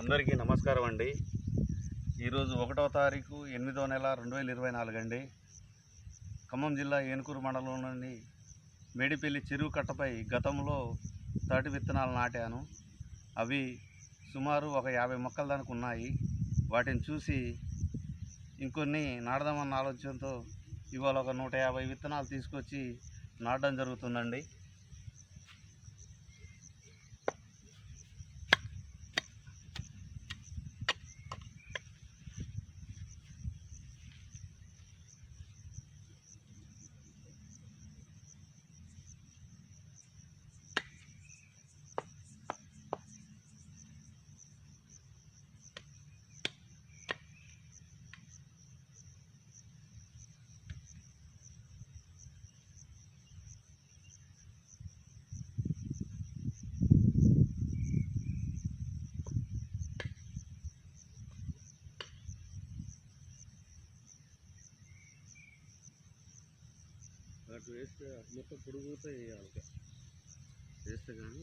అందరికీ నమస్కారం అండి. ఈరోజు 1వ తారీఖు 8వ నెల 2024 అండి. ఖమ్మం జిల్లా ఏనుకూరు మండలంలోని మేడిపల్లి చెరువు కట్టపై గతంలో తాటి విత్తనాలు నాటాను. అవి సుమారు ఒక 50 మొక్కల దానికి ఉన్నాయి. వాటిని చూసి ఇంకొన్ని నాటదామన్న ఆలోచనతో ఇవాళ ఒక 150 విత్తనాలు తీసుకొచ్చి నాటడం జరుగుతుందండి. అటు వేస్తే మొత్తం పొడుగుతో వేయాలి, వేస్తే కానీ